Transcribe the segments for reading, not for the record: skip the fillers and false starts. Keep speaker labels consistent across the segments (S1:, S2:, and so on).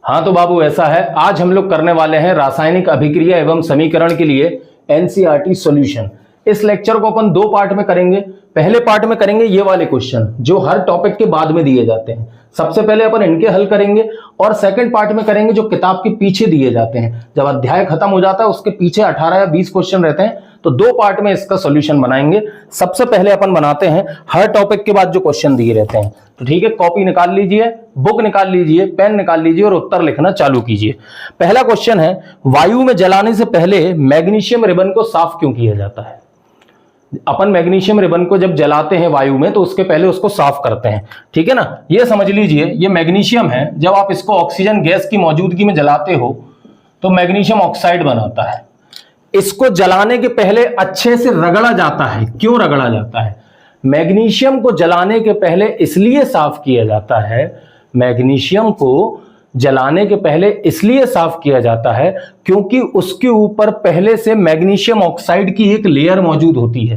S1: हाँ तो बाबू ऐसा है, आज हम लोग करने वाले हैं रासायनिक अभिक्रिया एवं समीकरण के लिए एनसीईआरटी सॉल्यूशन। इस लेक्चर को अपन दो पार्ट में करेंगे। पहले पार्ट में करेंगे ये वाले क्वेश्चन जो हर टॉपिक के बाद में दिए जाते हैं, सबसे पहले अपन इनके हल करेंगे, और सेकंड पार्ट में करेंगे जो किताब के पीछे दिए जाते हैं। जब अध्याय खत्म हो जाता है उसके पीछे 18 या 20 क्वेश्चन रहते हैं, तो दो पार्ट में इसका सॉल्यूशन बनाएंगे। सबसे पहले अपन बनाते हैं हर टॉपिक के बाद जो क्वेश्चन दिए रहते हैं। तो ठीक है, कॉपी निकाल लीजिए, बुक निकाल लीजिए, पेन निकाल लीजिए और उत्तर लिखना चालू कीजिए। पहला क्वेश्चन है, वायु में जलाने से पहले मैग्नीशियम रिबन को साफ क्यों किया जाता है? अपन मैग्नीशियम रिबन को जब जलाते हैं वायु में तो उसके पहले उसको साफ करते हैं, ठीक है ना। ये समझ लीजिए, ये मैग्नीशियम है, जब आप इसको ऑक्सीजन गैस की मौजूदगी में जलाते हो तो मैग्नीशियम ऑक्साइड बनाता है। इसको जलाने के पहले अच्छे से रगड़ा जाता है। क्यों रगड़ा जाता है? मैग्नीशियम को जलाने के पहले इसलिए साफ किया जाता है, मैग्नीशियम को जलाने के पहले इसलिए साफ किया जाता है क्योंकि उसके ऊपर पहले से मैग्नीशियम ऑक्साइड की एक लेयर मौजूद होती है।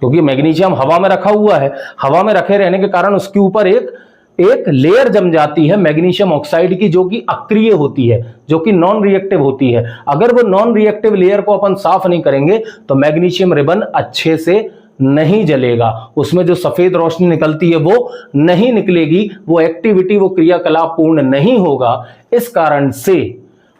S1: क्योंकि मैग्नीशियम हवा में रखा हुआ है, हवा में रखे रहने के कारण उसके ऊपर एक लेयर जम जाती है मैग्नीशियम ऑक्साइड की, जो कि अक्रिय होती है, जो कि नॉन रिएक्टिव होती है। अगर वो नॉन रिएक्टिव लेयर को अपन साफ नहीं करेंगे तो मैग्नीशियम रिबन अच्छे से नहीं जलेगा, उसमें जो सफेद रोशनी निकलती है वो नहीं निकलेगी, वो एक्टिविटी, वो क्रियाकलाप पूर्ण नहीं होगा। इस कारण से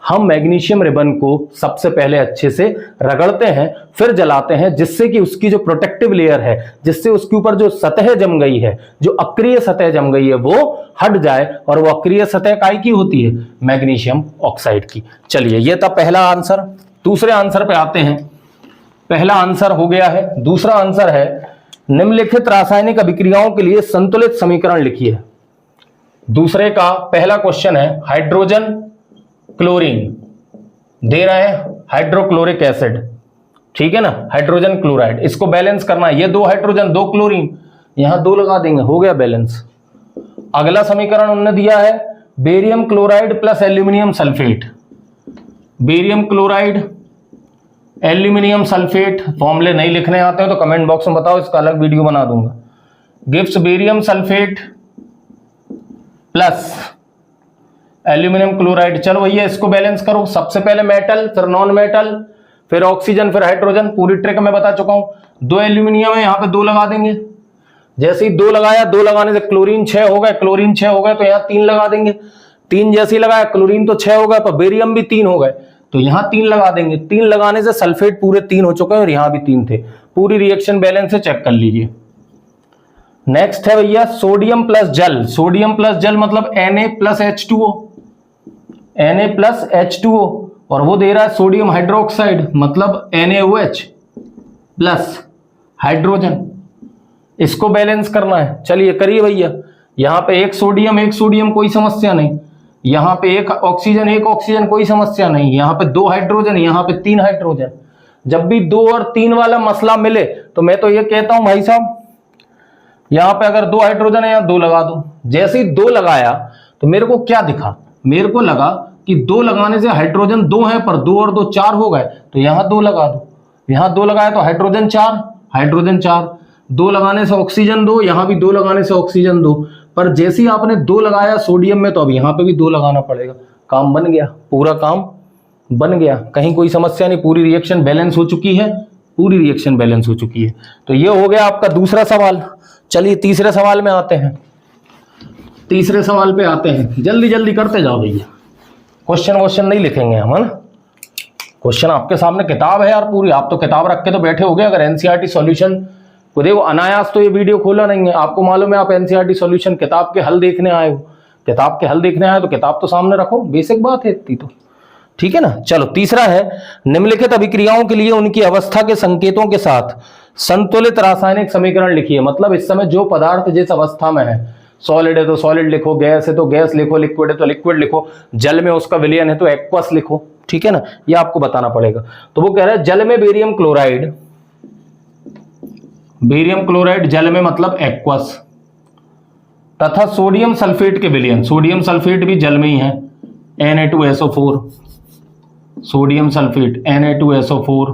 S1: हम मैग्नीशियम रिबन को सबसे पहले अच्छे से रगड़ते हैं, फिर जलाते हैं, जिससे कि उसकी जो प्रोटेक्टिव लेयर है, जिससे उसके ऊपर जो सतह जम गई है, जो अक्रिय सतह जम गई है, वो हट जाए। और वो अक्रिय सतह काय की होती है? मैग्नीशियम ऑक्साइड की। चलिए, ये था पहला आंसर। दूसरे आंसर पे आते हैं। पहला आंसर हो गया है। दूसरा आंसर है, निम्नलिखित रासायनिक अभिक्रियाओं के लिए संतुलित समीकरण लिखिए। दूसरे का पहला क्वेश्चन है, हाइड्रोजन क्लोरीन दे रहे हैं, हाइड्रोक्लोरिक एसिड, ठीक है ना, हाइड्रोजन क्लोराइड, इसको बैलेंस करना है। ये दो हाइड्रोजन दो क्लोरीन, यहां दो लगा देंगे, हो गया बैलेंस। अगला समीकरण उन्होंने दिया है, barium chloride plus aluminium sulphate. Barium chloride aluminium sulphate, फॉर्मूले नहीं लिखने आते हो तो कमेंट बॉक्स में बताओ, इसका अलग वीडियो बना दूंगा। Gives barium sulphate plus aluminium chloride. चलो भैया, इसको बैलेंस करो। सबसे पहले मेटल, फिर नॉन मेटल, फिर ऑक्सीजन, फिर हाइड्रोजन। पूरी ट्रिक मैं बता चुका हूं। दो एल्यूमिनियम है, यहां पे दो लगा देंगे। जैसे ही दो लगाया, दो लगाने से क्लोरीन 6 हो गए, क्लोरीन 6 हो गए तो यहां 3 लगा देंगे। 3 जैसे ही लगाया, क्लोरीन तो 6 हो गए, पर बेरियम भी 3 हो गए, तो यहां 3 लगा देंगे। 3 लगाने से सल्फेट पूरे 3 हो चुके हैं और यहां भी 3 थे। पूरी रिएक्शन बैलेंस से चेक कर लीजिए। नेक्स्ट है भैया, सोडियम प्लस जल। सोडियम प्लस जल मतलब Na plus H2O, Na plus H2O, और वो दे रहा है सोडियम हाइड्रोक्साइड मतलब NaOH प्लस हाइड्रोजन। इसको बैलेंस करना है। चलिए करिए भैया। यहां पे एक सोडियम कोई समस्या नहीं, यहां पे एक ऑक्सीजन कोई समस्या नहीं, यहां पे 2 हाइड्रोजन, यहां पे 3 हाइड्रोजन। जब भी 2 और 3 वाला मसला मिले तो मैं तो ये कहता हूं भाई साहब, यहां पे अगर 2 हाइड्रोजन है, यहां 2 लगा दो। जैसे ही 2 लगाया तो मेरे को क्या दिखा? मेरे को लगा कि 2 लगाने से हाइड्रोजन 2 है, पर 2 और 2 4 हो गए, तो यहां 2 लगा दो। यहां 2 लगाया तो हाइड्रोजन 4, 2 लगाने से ऑक्सीजन 2, यहां भी 2 लगाने से ऑक्सीजन 2। पर जैसे ही आपने 2 लगाया सोडियम में, तो अब यहां पे भी 2 लगाना पड़ेगा। काम बन गया, पूरा काम बन गया, कहीं कोई समस्या नहीं। पूरी रिएक्शन बैलेंस हो चुकी है, पूरी रिएक्शन बैलेंस हो चुकी है। तो ये हो गया आपका दूसरा सवाल। चलिए तीसरे सवाल में आते हैं। तीसरे सवाल पे आते हैं, जल्दी जल्दी करते जाओ भैया। क्वेश्चन नहीं लिखेंगे हम, है ना। क्वेश्चन आपके सामने किताब है यार पूरी, आप तो किताब रख के तो बैठे हो गए। अगर एनसीईआरटी सॉल्यूशन को देखो, अनायास तो ये वीडियो खोला नहीं है, आपको मालूम है आप एनसीईआरटी सॉल्यूशन किताब के हल देखने आए हो। किताब के हल देखने आए तो किताब तो सामने रखो, बेसिक बात है इतनी तो, ठीक है ना। चलो तीसरा है, निम्नलिखित अभिक्रियाओं के लिए उनकी अवस्था के संकेतों के साथ संतुलित रासायनिक समीकरण लिखिए। मतलब इस समय जो पदार्थ जिस अवस्था में है, सॉलिड है तो सॉलिड लिखो, गैस है तो गैस लिखो, लिक्विड है तो लिक्विड लिखो, जल में उसका विलयन है तो एक्वस लिखो, ठीक है ना। ये आपको बताना पड़ेगा। तो वो कह रहा है जल में बेरियम क्लोराइड जल में मतलब एक्वस, तथा सोडियम सल्फेट के विलयन, सोडियम सल्फेट भी जल में ही है, Na2SO4, सोडियम सल्फेट Na2SO4।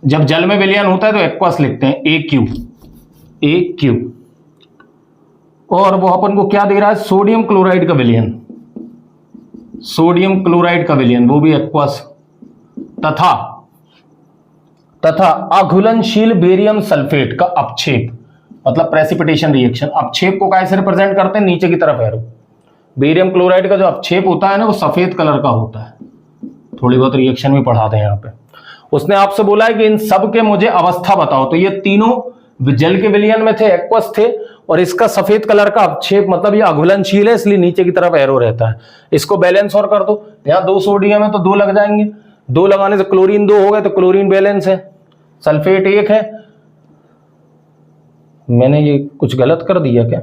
S1: जब जल में विलयन होता है तो एक्वस लिखते हैं, AQ। और वो अपन को क्या दे रहा है? सोडियम क्लोराइड का विलयन, सोडियम क्लोराइड का विलयन, वो भी एक्वस, तथा अघुलनशील बेरियम सल्फेट का अपक्षेप, मतलब प्रेसिपिटेशन रिएक्शन। अपक्षेप को कैसे रिप्रेजेंट करते हैं, नीचे की तरफ एरो। बेरियम क्लोराइड का जो अपक्षेप होता है ना, वो सफेद कलर का होता है। थोड़ी बहुत रिएक्शन भी पढ़ाते हैं यहाँ पे। उसने आपसे बोला है कि इन सब के मुझे अवस्था बताओ, तो ये तीनों जल के विलयन में थे, एक्वस थे, और इसका सफेद कलर का अपक्षेप मतलब ये अघुलनशील है, इसलिए नीचे की तरफ एरो रहता है। इसको बैलेंस और कर दो, यहाँ 2 सोडियम है तो 2 लग जाएंगे, 2 लगाने से क्लोरीन 2 हो गए, तो क्लोरीन बैलेंस है, सल्फेट 1 है। मैंने ये कुछ गलत कर दिया क्या?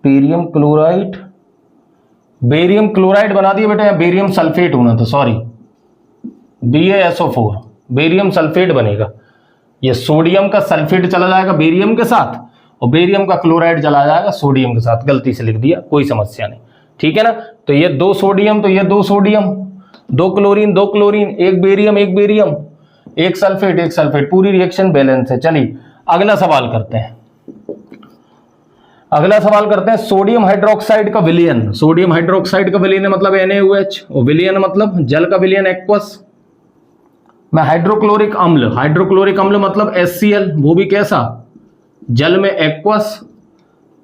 S1: बेरियम क्लोराइड बना दिया बेटा, या बेरियम सल्फेट होना था, सॉरी, BaSO4, बेरियम सल्फेट बनेगा। ये सोडियम का सल्फेट चला जाएगा बेरियम के साथ, और बेरियम का क्लोराइड चला जाएगा सोडियम के साथ। गलती से लिख दिया, कोई समस्या नहीं, ठीक है ना। तो ये 2 सोडियम, तो ये 2 sodium, 2 chlorine, 2 chlorine, 1 barium, 1 barium, 1 sulphate, 1 sulphate, पूरी रिएक्शन बैलेंस है। चलिए अगला सवाल करते हैं। अगला सवाल करते हैं सोडियम हाइड्रोक्साइड का विलयन। सोडियम हाइड्रोक्साइड का विलयन मतलब NaOH, और विलयन मतलब जल का विलयन एक्वस। मैं हाइड्रोक्लोरिक अम्ल मतलब HCl, वो भी कैसा, जल में एक्वस।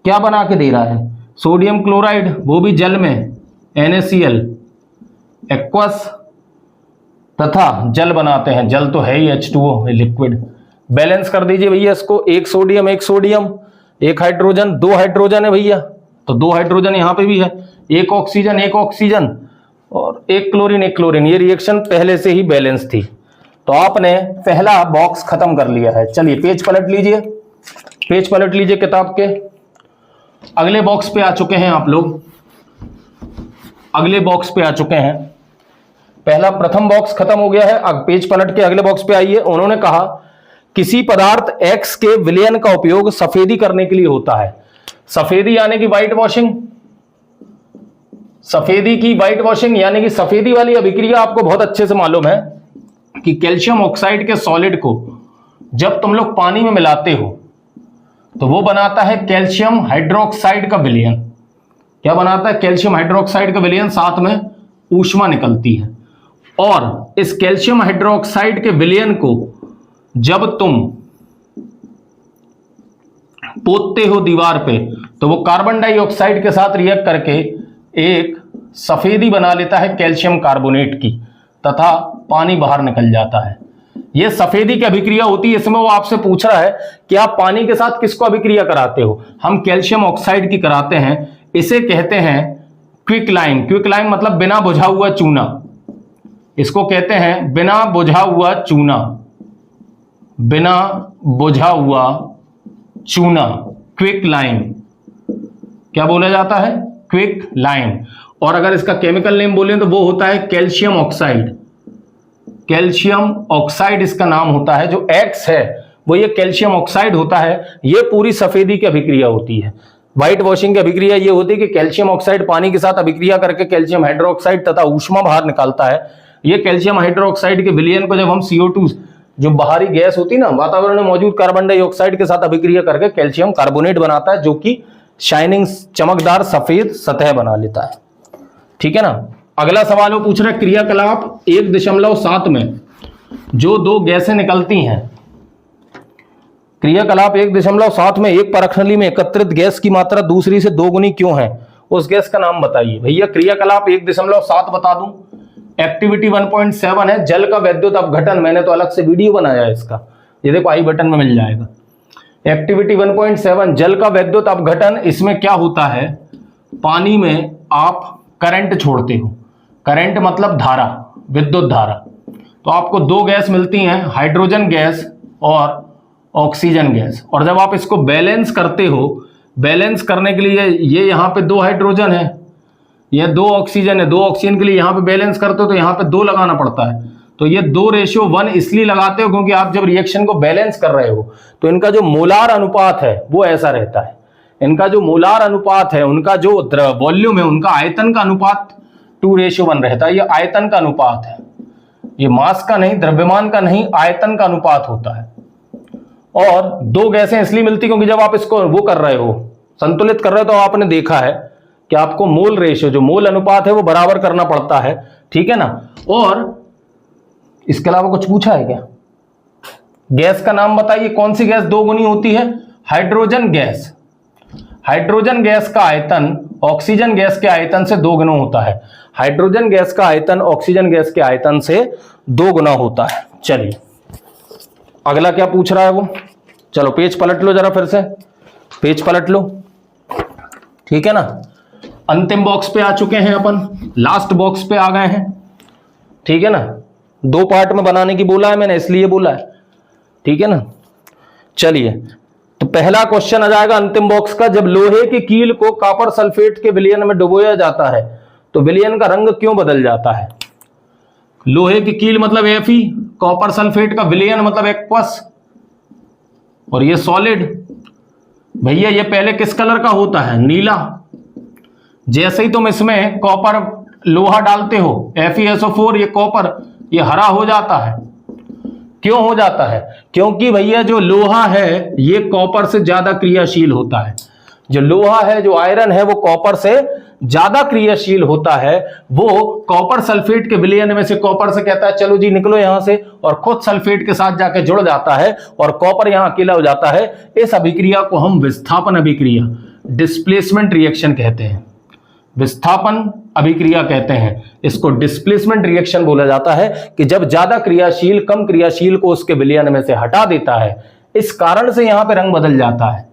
S1: क्या बना के दे रहा है, सोडियम क्लोराइड, वो भी जल में NaCl, एक्वस, तथा जल बनाते हैं, जल तो है ही H2O, लिक्विड। बैलेंस कर दीजिए भैया इसको, 1 सोडियम 1 सोडियम, 1 हाइड्रोजन, 2 हाइड्रोजन है भैया, तो 2 हाइड्रोजन यहां पे भी है, 1 ऑक्सीजन 1 ऑक्सीजन, और 1 क्लोरीन 1 क्लोरीन। ये रिएक्शन पहले से ही बैलेंस थी, तो आपने पहला बॉक्स खत्म कर लिया है। चलिए पेज पलट लीजिए, पेज पलट लीजिए किताब के। अगले बॉक्स पे आ चुके हैं आप लोग, अगले बॉक्स पे आ चुके हैं। पहला प्रथम बॉक्स खत्म हो गया है, अब पेज पलट के अगले बॉक्स पे आइए। उन्होंने कहा किसी पदार्थ X के विलयन का उपयोग सफेदी करने के लिए होता है। सफेदी यानी कि व्हाइट वॉशिंग, सफेदी की व्हाइट वॉशिंग यानी कि सफेदी वाली अभिक्रिया आपको बहुत अच्छे से मालूम है कि कैल्शियम ऑक्साइड के सॉलिड को जब तुम लोग पानी में मिलाते हो तो वो बनाता है कैल्शियम हाइड्रोक्साइड का विलयन। क्या बनाता है, कैल्शियम हाइड्रोक्साइड का विलयन, साथ में ऊष्मा निकलती है। और इस कैल्शियम हाइड्रोक्साइड के विलयन को जब तुम पोतते हो दीवार पे, तो वो कार्बन डाइऑक्साइड के साथ रिएक्ट करके एक सफेदी बना लेता है कैल्शियम कार्बोनेट की, तथा पानी बाहर निकल जाता है। ये सफेदी की अभिक्रिया होती है। इसमें वो आपसे पूछ रहा है कि आप पानी के साथ किसको अभिक्रिया कराते हो। हम कैल्शियम ऑक्साइड की कराते हैं। इसे कहते हैं क्विकलाइम। क्विकलाइम मतलब बिना बुझा हुआ चूना, इसको कहते हैं बिना बुझा हुआ चूना, बिना बुझा हुआ चूना, क्विक लाइम। क्या बोला जाता है, क्विक लाइम। और अगर इसका केमिकल नेम बोले तो वो होता है कैल्शियम ऑक्साइड। कैल्शियम ऑक्साइड इसका नाम होता है। जो X है वो ये कैल्शियम ऑक्साइड होता है। ये पूरी सफेदी की अभिक्रिया होती है। व्हाइट वॉशिंग की अभिक्रिया ये होती है कि कैल्शियम ऑक्साइड पानी के साथ अभिक्रिया करके कैल्शियम हाइड्रोक्साइड तथा ऊष्मा बाहर निकालता है। ये कैल्शियम हाइड्रोक्साइड के विलयन को जब हम CO2 जो बाहरी गैस होती है ना, वातावरण में मौजूद कार्बन डाइऑक्साइड के साथ अभिक्रिया करके कैल्शियम कार्बोनेट बनाता है, जो कि शाइनिंग चमकदार सफेद सतह बना लेता है। ठीक है ना। अगला सवाल वो पूछ रहा है क्रियाकलाप 1.7 में जो 2 गैसें निकलती हैं, क्रियाकलाप 1.7 में एक परखनली में एकत्रित गैस की मात्रा दूसरी से 2 गुनी क्यों है, उस गैस का नाम बताइए। भैया क्रियाकलाप 1.7 बता दूं, एक्टिविटी 1.7 है जल का वैद्युत अपघटन। मैंने तो अलग से वीडियो बनाया है इसका, ये देखो आई बटन में मिल जाएगा। एक्टिविटी 1.7 जल का वैद्युत अपघटन। इसमें क्या होता है, पानी में आप करंट छोड़ते हो, करंट मतलब धारा, विद्युत धारा। तो आपको 2 गैस मिलती हैं, हाइड्रोजन गैस और ऑक्सीजन गैस। और जब आप इसको बैलेंस करते हो, बैलेंस करने के लिए ये यहाँ पे 2 हाइड्रोजन है, ये 2 ऑक्सीजन है, 2 ऑक्सीजन के लिए यहाँ पे बैलेंस करते हो तो यहाँ पे 2 लगाना पड़ता है। तो ये 2:1 इसलिए लगाते हो क्योंकि आप जब रिएक्शन को बैलेंस कर रहे हो तो इनका जो मोलार अनुपात है वो ऐसा रहता है। इनका जो मोलार अनुपात है, उनका जो वॉल्यूम है, उनका आयतन का अनुपात 2:1 रहता है। ये आयतन का अनुपात है, ये मास का नहीं, द्रव्यमान का नहीं, आयतन का अनुपात होता है। और 2 गैसें इसलिए मिलती क्योंकि जब आप इसको वो कर रहे हो, संतुलित कर रहे हो तो आपने देखा है कि आपको मोल रेशियो, जो मोल अनुपात है, वो बराबर करना पड़ता है, ठीक है ना। और इसके अलावा कुछ पूछा है क्या? गैस का नाम बताइए, कौन सी गैस दो गुनी होती है? Hydrogen gas. हाइड्रोजन गैस का आयतन ऑक्सीजन गैस के आयतन से 2 गुना होता है। हाइड्रोजन गैस का आयतन ऑक्सीजन गैस के आयतन से 2 गुना होता है। चलिए अगला क्या पूछ रहा है वो, चलो पेज पलट लो जरा, फिर से पेज पलट लो, ठीक है ना। अंतिम बॉक्स पे आ चुके हैं अपन, लास्ट बॉक्स पे आ गए हैं, ठीक है ना। 2 पार्ट में बनाने की बोला है मैंने, इसलिए बोला है, ठीक है ना। चलिए तो पहला क्वेश्चन आ जाएगा अंतिम बॉक्स का, जब लोहे की कील को कॉपर सल्फेट के विलयन में डुबोया जाता है तो विलयन का रंग क्यों बदल जाता है? लोहे की कील मतलब Fe, कॉपर सल्फेट का विलयन मतलब एक्वस, और ये सॉलिड। भैया ये पहले किस कलर का होता है? नीला। जैसे ही तुम इसमें कॉपर लोहा डालते हो FeSO4, ये कॉपर, ये हरा हो जाता है। क्यों हो जाता है? क्योंकि भैया जो लोहा है ये कॉपर से ज्यादा क्रियाशील होता है। जो लोहा है, जो आयरन है, वो कॉपर से ज्यादा क्रियाशील होता है। वो कॉपर सल्फेट के विलयन में से कॉपर से कहता है चलो जी निकलो यहां से, और खुद सल्फेट के साथ जाके जुड़ जाता है और कॉपर यहां अकेला हो जाता है। इस अभिक्रिया को हम विस्थापन अभिक्रिया, डिस्प्लेसमेंट रिएक्शन कहते हैं। विस्थापन अभिक्रिया कहते हैं इसको, डिस्प्लेसमेंट रिएक्शन बोला जाता है कि जब ज्यादा क्रियाशील कम क्रियाशील को उसके विलयन में से हटा देता है। इस कारण से यहां पे रंग बदल जाता है,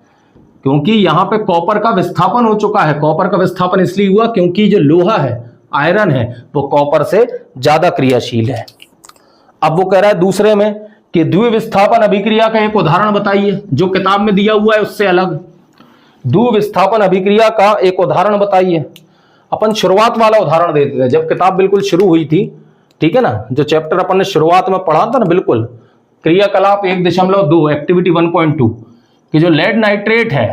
S1: क्योंकि यहां पे कॉपर का विस्थापन हो चुका है। कॉपर का विस्थापन इसलिए हुआ क्योंकि जो लोहा है, आयरन है, वो कॉपर से ज्यादा क्रियाशील है। अब वो कह रहा है दूसरे में कि द्विविस्थापन अभिक्रिया का एक उदाहरण बताइए, जो किताब में दिया हुआ है उससे अलग। द्विविस्थापन अभिक्रिया का एक उदाहरण बताइए। अपन शुरुआत वाला उदाहरण देते थे जब किताब बिल्कुल शुरू हुई थी, ठीक है ना। जो चैप्टर अपन ने शुरुआत में पढ़ा था ना, बिल्कुल क्रियाकलाप 1.2 एक्टिविटी 1.2 कि जो लेड नाइट्रेट है,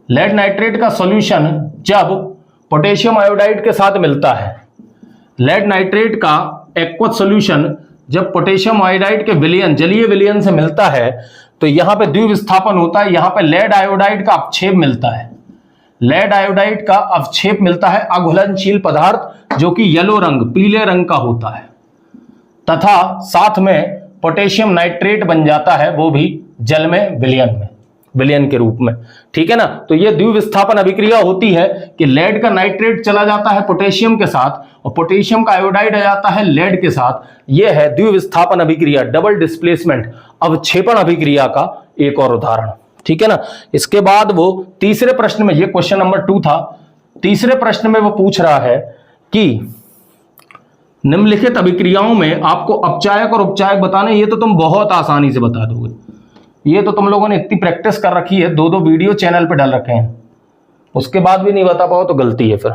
S1: लेड नाइट्रेट का सॉल्यूशन जब पोटेशियम आयोडाइड के साथ मिलता है, लेड नाइट्रेट का एक्वस सॉल्यूशन जब पोटेशियम आयोडाइड के विलयन, जलीय विलयन से मिलता है तो यहां पे द्विविस्थापन होता है। यहां पे लेड आयोडाइड का अवक्षेप मिलता है, लेड आयोडाइड का अवक्षेप मिलता है, अघुलनशील पदार्थ जो कि येलो रंग, पीले रंग का होता है, तथा साथ में पोटेशियम नाइट्रेट बन जाता है, वो भी जल में विलयन के रूप में, ठीक है ना। तो ये द्विविस्थापन अभिक्रिया होती है कि लेड का नाइट्रेट चला जाता है पोटेशियम के साथ और पोटेशियम का आयोडाइड आ जाता है लेड के साथ। यह है द्विविस्थापन अभिक्रिया, डबल डिस्प्लेसमेंट अवक्षेपण अभिक्रिया का एक और उदाहरण, ठीक है ना। इसके बाद वो तीसरे प्रश्न में, ये क्वेश्चन नंबर 2 था, तीसरे प्रश्न में वो पूछ रहा है कि निम्नलिखित अभिक्रियाओं में आपको अपचायक और उपचायक बताने। ये तो तुम बहुत आसानी से बता दोगे, ये तो तुम लोगों ने इतनी प्रैक्टिस कर रखी है, 2-2 वीडियो चैनल पे डाल रखे हैं, उसके बाद भी नहीं बता पाओ तो गलती है। फिर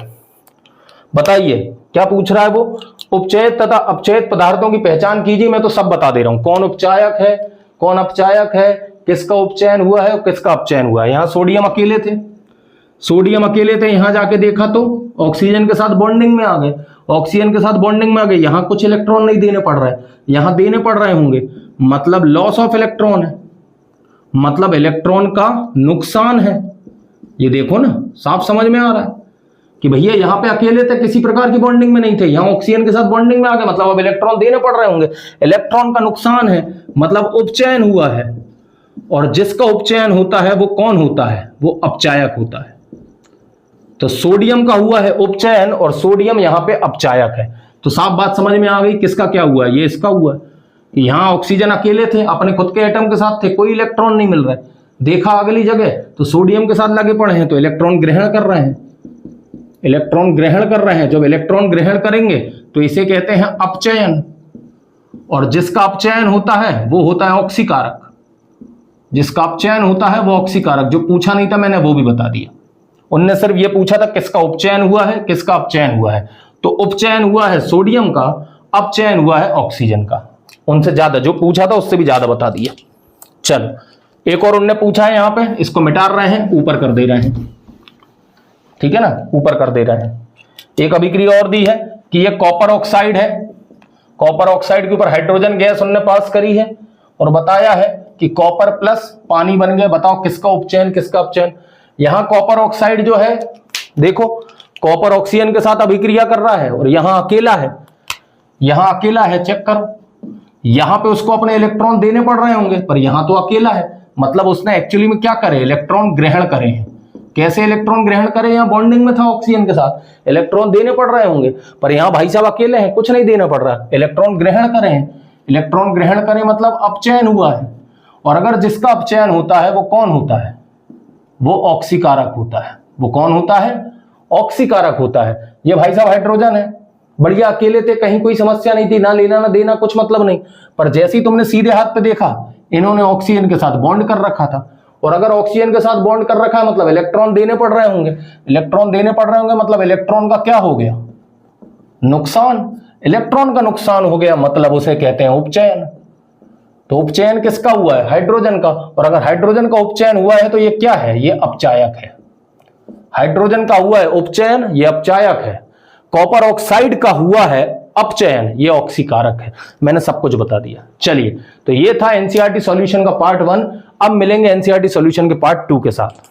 S1: बताइए क्या पूछ रहा है वो। उपचयित तथा अपचयित पदार्थों की पहचान कीजिए। मैं तो सब बता दे रहा हूं, कौन उपचायक है, कौन अपचायक है, किसका उपचयन हुआ है और किसका अपचयन हुआ है। यहां सोडियम अकेले थे, सोडियम अकेले थे, यहां जाके देखा तो ऑक्सीजन के साथ बॉन्डिंग में आ गए, ऑक्सीजन के साथ बॉन्डिंग में आ गए। यहां कुछ इलेक्ट्रॉन नहीं देने पड़ रहे, यहां देने पड़ रहे होंगे, मतलब लॉस ऑफ इलेक्ट्रॉन है, मतलब इलेक्ट्रॉन का नुकसान है। ये देखो ना, साफ समझ में आ रहा है कि भैया यहां पे अकेले थे, किसी प्रकार की बॉन्डिंग में नहीं थे, यहां ऑक्सीजन के साथ बॉन्डिंग में आ गए, मतलब अब इलेक्ट्रॉन देने पड़ रहे होंगे, इलेक्ट्रॉन का नुकसान है, मतलब उपचयन हुआ है। और जिसका उपचयन होता है वो कौन होता है? वो अपचायक होता है। तो सोडियम का हुआ है उपचयन और सोडियम यहां पे अपचायक है। तो साफ बात समझ में आ गई किसका क्या हुआ है। ये इसका हुआ है कि यहां ऑक्सीजन अकेले थे, अपने खुद के एटम के साथ थे, कोई इलेक्ट्रॉन नहीं मिल रहा है। देखा अगली जगह तो सोडियम के साथ लगे पड़े हैं तो इलेक्ट्रॉन ग्रहण कर रहे हैं, इलेक्ट्रॉन ग्रहण कर रहे हैं। जब इलेक्ट्रॉन ग्रहण करेंगे तो इसे कहते हैं अपचयन, और जिसका अपचयन होता है वो होता है ऑक्सीकारक। जिसका अपचयन होता है वो ऑक्सीकारक। जो पूछा नहीं था मैंने वो भी बता दिया, उनने सिर्फ ये पूछा था किसका उपचयन हुआ है, किसका अपचयन हुआ है। तो उपचयन हुआ है सोडियम का, अपचयन हुआ है ऑक्सीजन का। उनसे ज्यादा जो पूछा था उससे भी ज्यादा बता दिया। चलो एक और उनने पूछा है, यहां पे इसको मिटा रहे हैं, ऊपर कर दे रहे हैं, ठीक है ना, ऊपर कर दे रहे हैं। एक अभिक्रिया और दी है कि ये कॉपर ऑक्साइड है, कॉपर ऑक्साइड के ऊपर हाइड्रोजन गैस उन्होंने पास करी है और बताया है कि कॉपर प्लस पानी बन गए, बताओ किसका उपचयन किसका अपचयन। यहां कॉपर ऑक्साइड जो है देखो कॉपर ऑक्सीजन के साथ अभिक्रिया कर रहा है और यहां अकेला है, यहां अकेला है, चेक करो। यहां पे उसको अपने इलेक्ट्रॉन देने पड़ रहे होंगे पर यहां तो अकेला है, मतलब उसने एक्चुअली में क्या करे, इलेक्ट्रॉन ग्रहण करे हैं। कैसे इलेक्ट्रॉन ग्रहण करे, यहां बॉन्डिंग में था ऑक्सीजन के साथ, इलेक्ट्रॉन देने पड़ रहे होंगे पर यहां भाई साहब अकेले हैं, कुछ नहीं देना पड़ रहा, इलेक्ट्रॉन ग्रहण करें हैं। इलेक्ट्रॉन ग्रहण करें मतलब अपचयन हुआ है, और अगर जिसका अपचयन होता है वो कौन होता है, वो ऑक्सीकारक होता है। वो कौन होता है, ऑक्सीकारक होता है। ये भाई साहब हाइड्रोजन है, बढ़िया अकेले थे, कहीं कोई समस्या नहीं थी, ना लेना ना देना, कुछ मतलब नहीं, पर जैसे ही तुमने सीधे हाथ पे देखा इन्होंने ऑक्सीजन के साथ बॉन्ड कर रखा था, और अगर ऑक्सीजन के साथ बॉन्ड कर रखा है मतलब इलेक्ट्रॉन देने पड़ रहे होंगे, इलेक्ट्रॉन देने पड़ रहे होंगे मतलब इलेक्ट्रॉन का क्या हो गया, नुकसान। इलेक्ट्रॉन का नुकसान हो गया मतलब उसे कहते हैं उपचयन। तो उपचयन किसका हुआ है, हाइड्रोजन का, और अगर हाइड्रोजन का उपचयन हुआ है तो ये क्या है, ये अपचायक है। हाइड्रोजन का हुआ है उपचयन, ये अपचायक है। कॉपर ऑक्साइड का हुआ है अपचयन, ये ऑक्सीकारक है। मैंने सब कुछ बता दिया। चलिए, तो ये था एनसीईआरटी सॉल्यूशन का पार्ट 1। अब मिलेंगे एनसीईआरटी सॉल्यूशन के पार्ट 2 के साथ।